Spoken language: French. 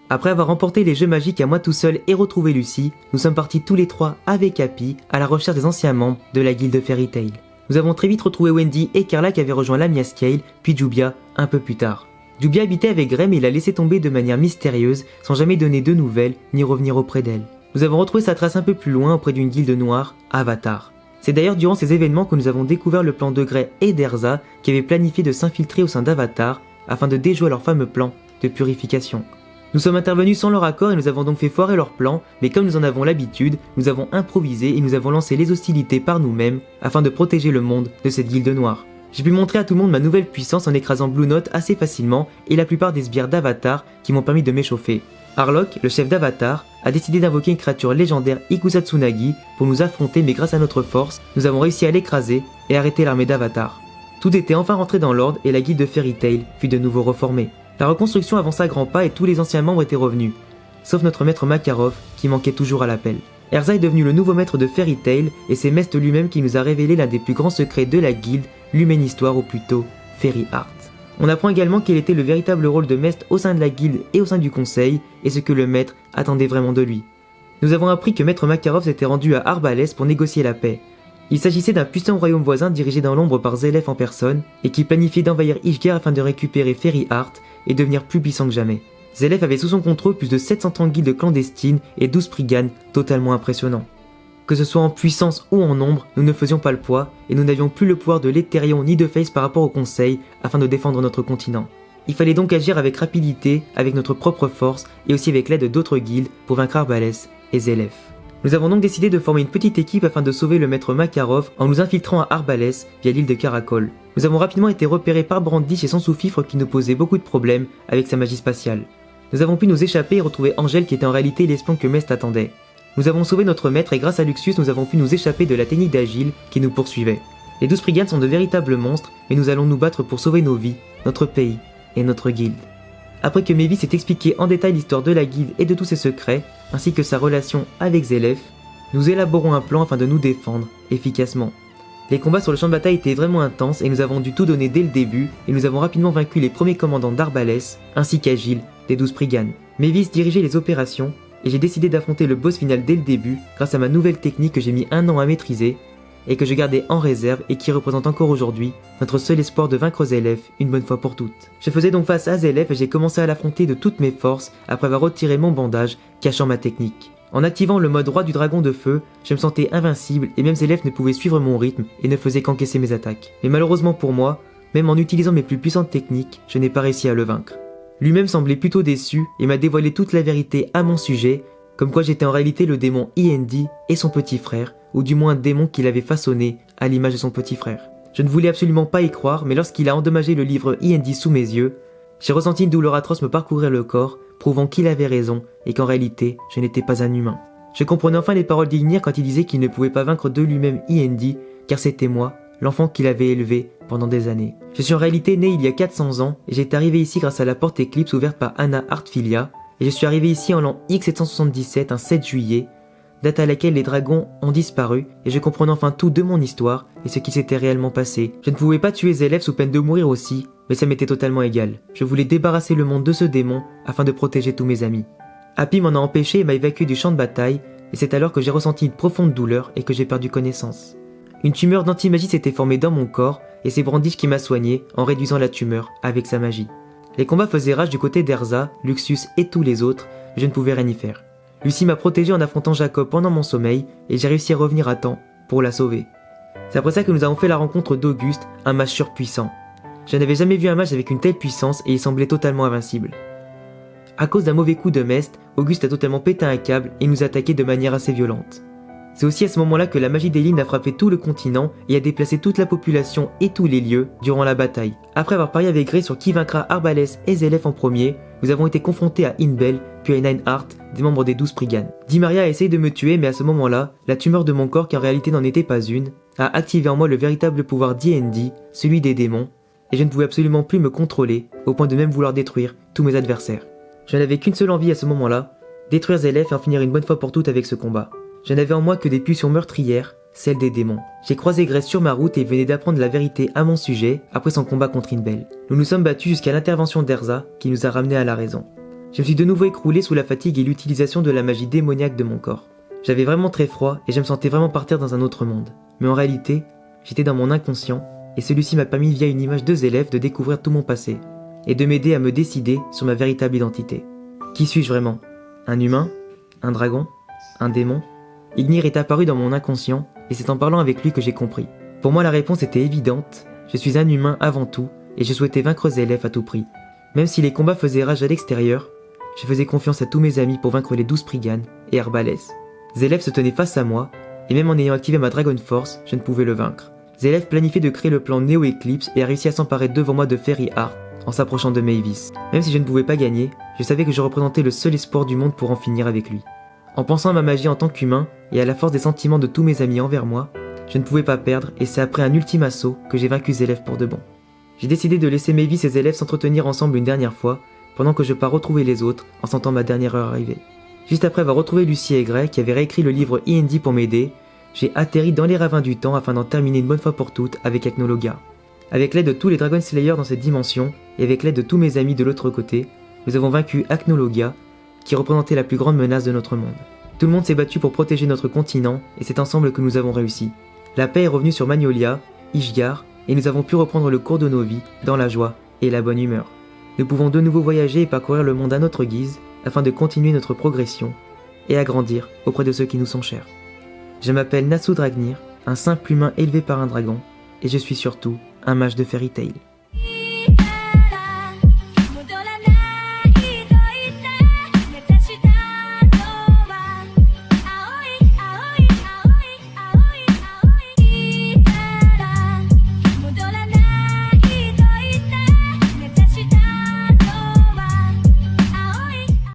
Après avoir remporté les jeux magiques à moi tout seul et retrouvé Lucie, nous sommes partis tous les trois avec Happy à la recherche des anciens membres de la guilde Fairy Tail. Nous avons très vite retrouvé Wendy et Carla qui avaient rejoint Lamia Scale, puis Jubia un peu plus tard. Jubia habitait avec Graham et l'a laissé tomber de manière mystérieuse sans jamais donner de nouvelles ni revenir auprès d'elle. Nous avons retrouvé sa trace un peu plus loin auprès d'une guilde noire, Avatar. C'est d'ailleurs durant ces événements que nous avons découvert le plan de Grey et d'Erza qui avaient planifié de s'infiltrer au sein d'Avatar afin de déjouer leur fameux plan de purification. Nous sommes intervenus sans leur accord et nous avons donc fait foirer leur plan, mais comme nous en avons l'habitude, nous avons improvisé et nous avons lancé les hostilités par nous-mêmes afin de protéger le monde de cette guilde noire. J'ai pu montrer à tout le monde ma nouvelle puissance en écrasant Blue Note assez facilement et la plupart des sbires d'Avatar qui m'ont permis de m'échauffer. Harlock, le chef d'Avatar, a décidé d'invoquer une créature légendaire Ikusa Tsunagi pour nous affronter, mais grâce à notre force, nous avons réussi à l'écraser et arrêter l'armée d'Avatar. Tout était enfin rentré dans l'ordre et la guilde de Fairy Tail fut de nouveau reformée. La reconstruction avança à grands pas et tous les anciens membres étaient revenus, sauf notre maître Makarov qui manquait toujours à l'appel. Erza est devenu le nouveau maître de Fairy Tail et c'est Mest lui-même qui nous a révélé l'un des plus grands secrets de la guilde, l'humaine histoire ou plutôt Fairy Art. On apprend également quel était le véritable rôle de Mest au sein de la guilde et au sein du conseil et ce que le maître attendait vraiment de lui. Nous avons appris que maître Makarov s'était rendu à Arbalès pour négocier la paix. Il s'agissait d'un puissant royaume voisin dirigé dans l'ombre par Zelef en personne et qui planifiait d'envahir Ishgar afin de récupérer Fairy Art et devenir plus puissant que jamais. Zelef avait sous son contrôle plus de 730 guildes clandestines et 12 priganes totalement impressionnants. Que ce soit en puissance ou en nombre, nous ne faisions pas le poids et nous n'avions plus le pouvoir de l'Etherion ni de Face par rapport au conseil afin de défendre notre continent. Il fallait donc agir avec rapidité, avec notre propre force et aussi avec l'aide d'autres guildes pour vaincre Arbalès et Zelef. Nous avons donc décidé de former une petite équipe afin de sauver le maître Makarov en nous infiltrant à Arbalès via l'île de Caracol. Nous avons rapidement été repérés par Brandish et son sous-fifre qui nous posait beaucoup de problèmes avec sa magie spatiale. Nous avons pu nous échapper et retrouver Angel qui était en réalité l'espion que Mest attendait. Nous avons sauvé notre maître et grâce à Luxus nous avons pu nous échapper de la technique d'Agile qui nous poursuivait. Les 12 Priganes sont de véritables monstres mais nous allons nous battre pour sauver nos vies, notre pays et notre guilde. Après que Mavis ait expliqué en détail l'histoire de la guilde et de tous ses secrets, ainsi que sa relation avec Zelef, nous élaborons un plan afin de nous défendre efficacement. Les combats sur le champ de bataille étaient vraiment intenses et nous avons dû tout donner dès le début et nous avons rapidement vaincu les premiers commandants d'Arbalès ainsi qu'Agile des 12 Priganes. Mavis dirigeait les opérations et j'ai décidé d'affronter le boss final dès le début grâce à ma nouvelle technique que j'ai mis 1 an à maîtriser et que je gardais en réserve et qui représente encore aujourd'hui notre seul espoir de vaincre Zelef une bonne fois pour toutes. Je faisais donc face à Zelef et j'ai commencé à l'affronter de toutes mes forces après avoir retiré mon bandage cachant ma technique. En activant le mode roi du dragon de feu, je me sentais invincible et même Zelef ne pouvait suivre mon rythme et ne faisait qu'encaisser mes attaques. Mais malheureusement pour moi, même en utilisant mes plus puissantes techniques, je n'ai pas réussi à le vaincre. Lui-même semblait plutôt déçu et m'a dévoilé toute la vérité à mon sujet, comme quoi j'étais en réalité le démon Iendi et son petit frère, ou du moins un démon qu'il avait façonné à l'image de son petit frère. Je ne voulais absolument pas y croire, mais lorsqu'il a endommagé le livre Iendi sous mes yeux, j'ai ressenti une douleur atroce me parcourir le corps, prouvant qu'il avait raison et qu'en réalité, je n'étais pas un humain. Je comprenais enfin les paroles d'Ignir quand il disait qu'il ne pouvait pas vaincre de lui-même Iendi, car c'était moi, l'enfant qu'il avait élevé pendant des années. Je suis en réalité né il y a 400 ans et j'étais arrivé ici grâce à la porte éclipse ouverte par Anna Artfilia, et je suis arrivé ici en l'an X777, un 7 juillet, date à laquelle les dragons ont disparu, et je comprenais enfin tout de mon histoire et ce qui s'était réellement passé. Je ne pouvais pas tuer Zelef sous peine de mourir aussi, mais ça m'était totalement égal. Je voulais débarrasser le monde de ce démon afin de protéger tous mes amis. Happy m'en a empêché et m'a évacué du champ de bataille, et c'est alors que j'ai ressenti une profonde douleur et que j'ai perdu connaissance. Une tumeur d'antimagie s'était formée dans mon corps, et c'est Brandish qui m'a soigné en réduisant la tumeur avec sa magie. Les combats faisaient rage du côté d'Erza, Luxus et tous les autres, mais je ne pouvais rien y faire. Lucie m'a protégé en affrontant Jacob pendant mon sommeil, et j'ai réussi à revenir à temps pour la sauver. C'est après ça que nous avons fait la rencontre d'Auguste, un mage surpuissant. Je n'avais jamais vu un mage avec une telle puissance et il semblait totalement invincible. À cause d'un mauvais coup de Mest, Auguste a totalement pété un câble et nous a attaqué de manière assez violente. C'est aussi à ce moment-là que la magie des lignes a frappé tout le continent et a déplacé toute la population et tous les lieux durant la bataille. Après avoir parié avec Grey sur qui vaincra Arbalès et Zelef en premier, nous avons été confrontés à Inbel, puis à Nineheart, des membres des 12 Priganes. Dimaria a essayé de me tuer, mais à ce moment-là, la tumeur de mon corps, qui en réalité n'en était pas une, a activé en moi le véritable pouvoir d'Iendi, celui des démons, et je ne pouvais absolument plus me contrôler, au point de même vouloir détruire tous mes adversaires. Je n'avais qu'une seule envie à ce moment-là, détruire Zelef et en finir une bonne fois pour toutes avec ce combat. Je n'avais en moi que des pulsions meurtrières, celles des démons. J'ai croisé Grey sur ma route et il venait d'apprendre la vérité à mon sujet après son combat contre Inbel. Nous nous sommes battus jusqu'à l'intervention d'Erza qui nous a ramenés à la raison. Je me suis de nouveau écroulé sous la fatigue et l'utilisation de la magie démoniaque de mon corps. J'avais vraiment très froid et je me sentais vraiment partir dans un autre monde. Mais en réalité, j'étais dans mon inconscient et celui-ci m'a permis via une image de Zélef de découvrir tout mon passé et de m'aider à me décider sur ma véritable identité. Qui suis-je vraiment? Un humain? Un dragon? Un démon? Ignir est apparu dans mon inconscient et c'est en parlant avec lui que j'ai compris. Pour moi la réponse était évidente, je suis un humain avant tout et je souhaitais vaincre Zélef à tout prix. Même si les combats faisaient rage à l'extérieur, je faisais confiance à tous mes amis pour vaincre les 12 Spriggan et Arbalès. Zélef se tenait face à moi, et même en ayant activé ma Dragon Force, je ne pouvais le vaincre. Zélef planifiait de créer le plan Neo Eclipse et a réussi à s'emparer devant moi de Fairy Heart en s'approchant de Mavis. Même si je ne pouvais pas gagner, je savais que je représentais le seul espoir du monde pour en finir avec lui. En pensant à ma magie en tant qu'humain et à la force des sentiments de tous mes amis envers moi, je ne pouvais pas perdre et c'est après un ultime assaut que j'ai vaincu Zélef pour de bon. J'ai décidé de laisser Mavis et Zélef s'entretenir ensemble une dernière fois, pendant que je pars retrouver les autres en sentant ma dernière heure arriver. Juste après avoir retrouvé Lucie et Grey qui avaient réécrit le livre E&D pour m'aider, j'ai atterri dans les ravins du temps afin d'en terminer une bonne fois pour toutes avec Acnologia. Avec l'aide de tous les Dragon Slayers dans cette dimension et avec l'aide de tous mes amis de l'autre côté, nous avons vaincu Acnologia, qui représentait la plus grande menace de notre monde. Tout le monde s'est battu pour protéger notre continent et c'est ensemble que nous avons réussi. La paix est revenue sur Magnolia, Ishgard et nous avons pu reprendre le cours de nos vies dans la joie et la bonne humeur. Nous pouvons de nouveau voyager et parcourir le monde à notre guise afin de continuer notre progression et agrandir auprès de ceux qui nous sont chers. Je m'appelle Nasu Dragnir, un simple humain élevé par un dragon, et je suis surtout un mage de Fairy Tail.